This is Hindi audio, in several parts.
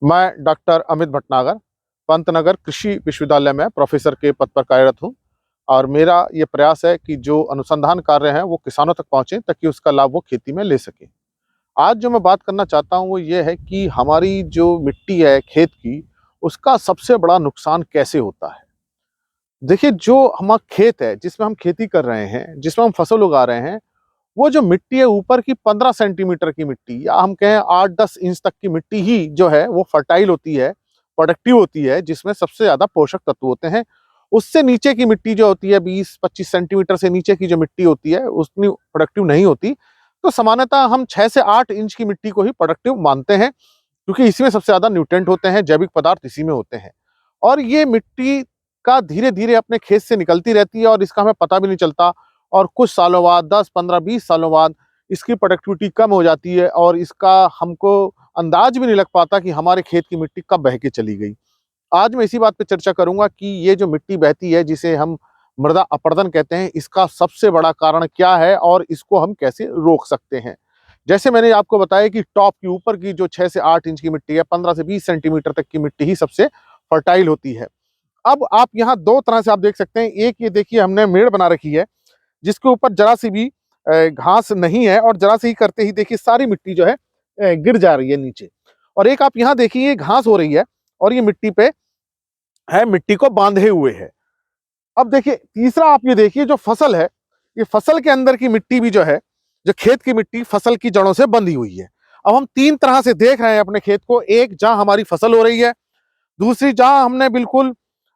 मैं डॉक्टर अमित भटनागर पंतनगर कृषि विश्वविद्यालय में प्रोफेसर के पद पर कार्यरत हूँ और मेरा ये प्रयास है कि जो अनुसंधान कार्य हैं वो किसानों तक पहुँचे ताकि उसका लाभ वो खेती में ले सकें। आज जो मैं बात करना चाहता हूँ वो ये है कि हमारी जो मिट्टी है खेत की, उसका सबसे बड़ा नुकसान कैसे होता है। देखिए, जो हमारा खेत है जिसमें हम खेती कर रहे हैं, जिसमें हम फसल उगा रहे हैं, वो जो मिट्टी है ऊपर की 15 सेंटीमीटर की मिट्टी या हम कहें 8-10 इंच तक की मिट्टी ही जो है वो फर्टाइल होती है, प्रोडक्टिव होती है, जिसमें सबसे ज़्यादा पोषक तत्व होते हैं। उससे नीचे की मिट्टी जो होती है 20-25 सेंटीमीटर से नीचे की जो मिट्टी होती है, उतनी प्रोडक्टिव नहीं होती। तो सामान्यतः हम 6 से 8 इंच की मिट्टी को ही प्रोडक्टिव मानते हैं, क्योंकि इसी में सबसे ज़्यादा न्यूट्रिएंट होते हैं, जैविक पदार्थ इसी में होते हैं। और ये मिट्टी का धीरे-धीरे अपने खेत से निकलती रहती है और इसका हमें पता भी नहीं चलता और कुछ सालों बाद 10, 15, 20 सालों बाद इसकी प्रोडक्टिविटी कम हो जाती है और इसका हमको अंदाज भी नहीं लग पाता कि हमारे खेत की मिट्टी कब बह के चली गई। आज मैं इसी बात पे चर्चा करूँगा कि ये जो मिट्टी बहती है जिसे हम मृदा अपरदन कहते हैं, इसका सबसे बड़ा कारण क्या है और इसको हम कैसे रोक सकते हैं। जैसे मैंने आपको बताया कि टॉप के ऊपर की जो 6 से 8 इंच की मिट्टी है, 15 से 20 सेंटीमीटर तक की मिट्टी ही सबसे फर्टाइल होती है। अब आप यहाँ 2 तरह से आप देख सकते हैं, एक ये देखिए हमने मेड़ बना रखी है, जिसके ऊपर जरा सी भी घास नहीं है और जरा सी ही करते ही देखिए सारी मिट्टी जो है गिर जा रही है नीचे। और एक आप यहाँ देखिए ये घास हो रही है और ये मिट्टी पे है, मिट्टी को बांधे हुए है। अब देखिए तीसरा आप ये देखिए जो फसल है, ये फसल के अंदर की मिट्टी भी जो है, जो खेत की मिट्टी फसल की जड़ों से बंधी हुई है। अब हम 3 तरह से देख रहे हैं अपने खेत को, एक जहाँ हमारी फसल हो रही है, दूसरी जहाँ हमने बिल्कुल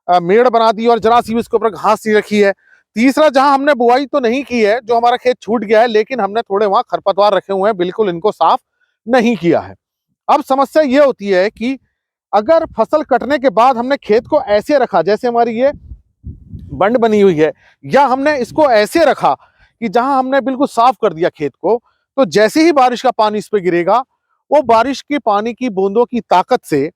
मेड़ बना दी और जरा सी भी उसके ऊपर घास सी रखी है। तीसरा जहाँ हमने बुआई तो नहीं की है, जो हमारा खेत छूट गया है, लेकिन हमने थोड़े वहाँ खरपतवार रखे हुए हैं, बिल्कुल इनको साफ नहीं किया है। अब समस्या ये होती है कि अगर फसल कटने के बाद हमने खेत को ऐसे रखा जैसे हमारी ये बंड बनी हुई है, या हमने इसको ऐसे रखा कि जहां हमने बिल्कुल साफ कर दिया खेत को, तो जैसे ही बारिश का पानी इस पे गिरेगा, वो बारिश के पानी की बूंदों की ताकत से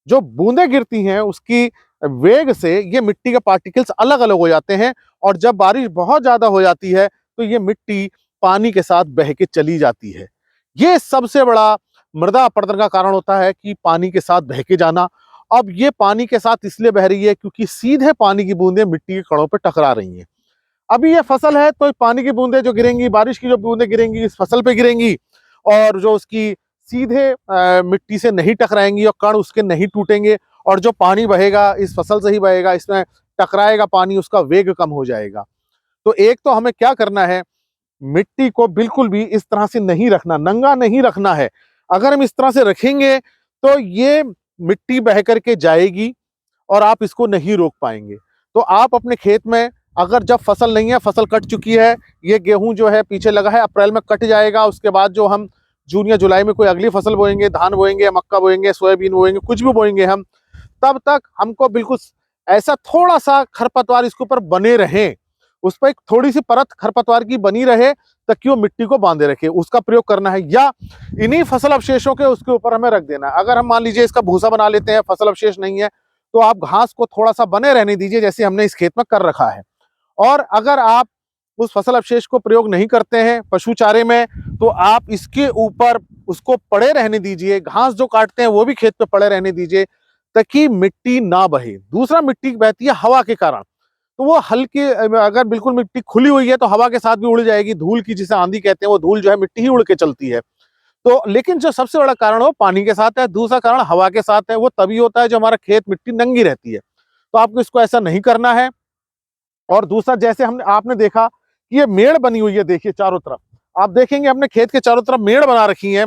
जो बूंदें गिरती हैं उसकी वेग से ये मिट्टी के पार्टिकल्स अलग अलग हो जाते हैं और जब बारिश बहुत ज्यादा हो जाती है तो ये मिट्टी पानी के साथ बह के चली जाती है। ये सबसे बड़ा मृदा अपरदन का कारण होता है कि पानी के साथ बह के जाना। अब ये पानी के साथ इसलिए बह रही है क्योंकि सीधे पानी की बूंदें मिट्टी के कणों पर टकरा रही हैं। अभी ये फसल है तो पानी की बूंदें जो गिरेंगी, बारिश की जो बूंदें गिरेंगी इस फसल पे गिरेंगी और जो उसकी सीधे मिट्टी से नहीं टकराएंगी और कण उसके नहीं टूटेंगे और जो पानी बहेगा इस फसल से ही बहेगा, इसमें टकराएगा पानी, उसका वेग कम हो जाएगा। तो एक तो हमें क्या करना है, मिट्टी को बिल्कुल भी इस तरह से नहीं रखना, नंगा नहीं रखना है। अगर हम इस तरह से रखेंगे तो ये मिट्टी बह करके जाएगी और आप इसको नहीं रोक पाएंगे। तो आप अपने खेत में अगर जब फसल नहीं है, फसल कट चुकी है, ये गेहूं जो है पीछे लगा है, अप्रैल में कट जाएगा, उसके बाद जो हम जून या जुलाई में कोई अगली फसल बोएंगे, धान बोएंगे, मक्का बोएंगे, सोयाबीन बोएंगे, कुछ भी बोएंगे हम, तब तक हमको बिल्कुल ऐसा थोड़ा सा खरपतवार इसके ऊपर बने रहे, उस पर एक थोड़ी सी परत खरपतवार की बनी रहे ताकि वो मिट्टी को बांधे रखे, उसका प्रयोग करना है। या इन्हीं फसल अवशेषों के उसके ऊपर हमें रख देना है। अगर हम मान लीजिए इसका भूसा बना लेते हैं, फसल अवशेष नहीं है, तो आप घास को थोड़ा सा बने रहने दीजिए जैसे हमने इस खेत में कर रखा है। और अगर आप उस फसल अवशेष को प्रयोग नहीं करते हैं पशु चारे में, तो आप इसके ऊपर उसको पड़े रहने दीजिए, घास जो काटते हैं वो भी खेत पे पड़े रहने दीजिए ताकि मिट्टी ना बहे। दूसरा, मिट्टी बहती है हवा के कारण, तो वो हल्की, अगर बिल्कुल मिट्टी खुली हुई है तो हवा के साथ भी उड़ जाएगी, धूल की जिसे आंधी कहते हैं, वो धूल जो है मिट्टी ही उड़ के चलती है। तो लेकिन जो सबसे बड़ा कारण वो पानी के साथ है, दूसरा कारण हवा के साथ है, वो तभी होता है जो हमारा खेत मिट्टी नंगी रहती है। तो आपको इसको ऐसा नहीं करना है। और दूसरा, जैसे हमने आपने देखा कि ये मेड़ बनी हुई है, देखिए चारों तरफ आप देखेंगे हमने खेत के चारों तरफ मेड़ बना रखी है,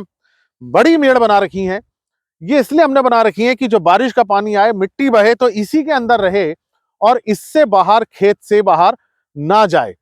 बड़ी मेड़ बना रखी है। ये इसलिए हमने बना रखी है कि जो बारिश का पानी आए, मिट्टी बहे तो इसी के अंदर रहे और इससे बाहर, खेत से बाहर ना जाए।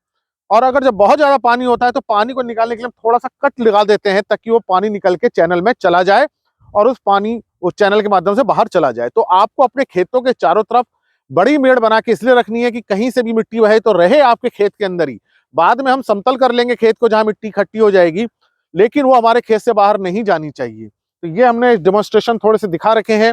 और अगर जब बहुत ज्यादा पानी होता है तो पानी को निकालने के लिए हम थोड़ा सा कट लगा देते हैं ताकि वो पानी निकल के चैनल में चला जाए और उस पानी उस चैनल के माध्यम से बाहर चला जाए। तो आपको अपने खेतों के चारों तरफ बड़ी मेड़ बना के इसलिए रखनी है कि कहीं से भी मिट्टी बहे तो रहे आपके खेत के अंदर ही। बाद में हम समतल कर लेंगे खेत को जहां मिट्टी इकट्ठी हो जाएगी, लेकिन वो हमारे खेत से बाहर नहीं जानी चाहिए। तो ये हमने डेमोन्स्ट्रेशन थोड़े से दिखा रखे हैं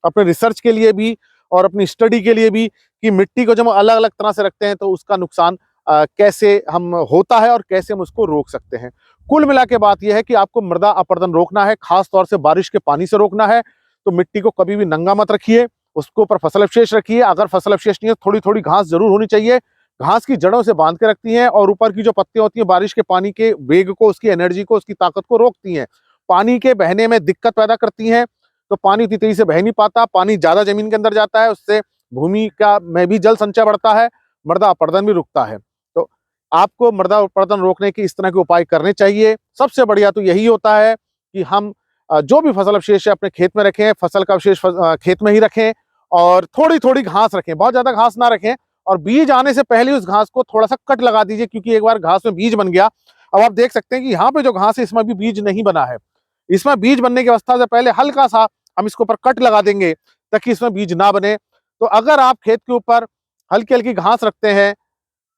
अपने रिसर्च के लिए भी और अपनी स्टडी के लिए भी कि मिट्टी को जब हम अलग अलग तरह से रखते हैं तो उसका नुकसान कैसे हम होता है और कैसे हम उसको रोक सकते हैं। कुल मिला के बात यह है कि आपको मृदा अपरदन रोकना है, खास तौर से बारिश के पानी से रोकना है। तो मिट्टी को कभी भी नंगा मत रखिए, उसके ऊपर फसल अवशेष रखिए। अगर फसल अवशेष नहीं है, थोड़ी थोड़ी घास जरूर होनी चाहिए। घास की जड़ों से बांध के रखती हैं और ऊपर की जो पत्तियां होती हैं बारिश के पानी के वेग को, उसकी एनर्जी को, उसकी ताकत को रोकती हैं, पानी के बहने में दिक्कत पैदा करती हैं। तो पानी उतनी तेजी से बह नहीं पाता, पानी ज्यादा जमीन के अंदर जाता है, उससे भूमि का में भी जल संचय बढ़ता है, मृदा अपरदन भी रुकता है। तो आपको मृदा अपरदन रोकने के इस तरह के उपाय करने चाहिए। सबसे बढ़िया तो यही होता है कि हम जो भी फसल अवशेष है अपने खेत में रखें, फसल का अवशेष खेत में ही रखें और थोड़ी थोड़ी घास रखें, बहुत ज्यादा घास ना रखें। और बीज आने से पहले उस घास को थोड़ा सा कट लगा दीजिए, क्योंकि एक बार घास में बीज बन गया, अब आप देख सकते हैं कि यहाँ पे जो घास है इसमें भी बीज नहीं बना है। इसमें बीज बनने की अवस्था से पहले हल्का सा हम इसके ऊपर कट लगा देंगे ताकि इसमें बीज ना बने। तो अगर आप खेत के ऊपर हल्की हल्की घास रखते हैं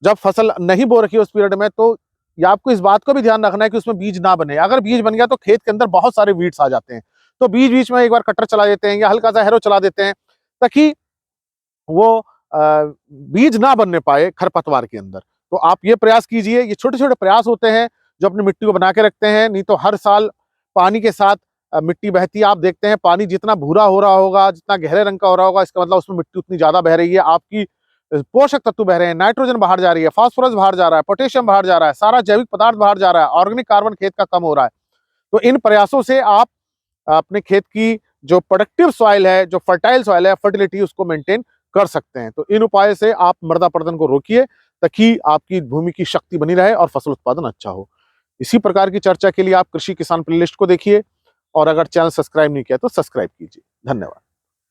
जब फसल नहीं बो रखी है उस पीरियड में, तो या आपको इस बात को भी ध्यान रखना है कि उसमें बीज ना बने। अगर बीज बन गया तो खेत के अंदर बहुत सारे वीड्स आ जाते हैं, तो बीच बीच में एक बार कटर चला देते हैं या हल्का सा हैरो चला देते हैं ताकि वो बीज ना बनने पाए खरपतवार के अंदर। तो आप ये प्रयास कीजिए। ये छोटे छोटे प्रयास होते हैं जो अपनी मिट्टी को बना के रखते हैं। नहीं तो हर साल पानी के साथ मिट्टी बहती है। आप देखते हैं पानी जितना भूरा हो रहा होगा, जितना गहरे रंग का हो रहा होगा, इसका मतलब उसमें मिट्टी उतनी ज्यादा बह रही है, आपकी पोषक तत्व बह रहे हैं, नाइट्रोजन बाहर जा रही है, फास्फोरस बाहर जा रहा है, पोटेशियम बाहर जा रहा है, सारा जैविक पदार्थ बाहर जा रहा है, ऑर्गेनिक कार्बन खेत का कम हो रहा है। तो इन प्रयासों से आप अपने खेत की जो प्रोडक्टिव सॉइल है, जो फर्टाइल सॉइल है, फर्टिलिटी, उसको मेंटेन कर सकते हैं। तो इन उपायों से आप मृदा अपरदन को रोकिए ताकि आपकी भूमि की शक्ति बनी रहे और फसल उत्पादन अच्छा हो। इसी प्रकार की चर्चा के लिए आप कृषि किसान प्लेलिस्ट को देखिए और अगर चैनल सब्सक्राइब नहीं किया तो सब्सक्राइब कीजिए। धन्यवाद।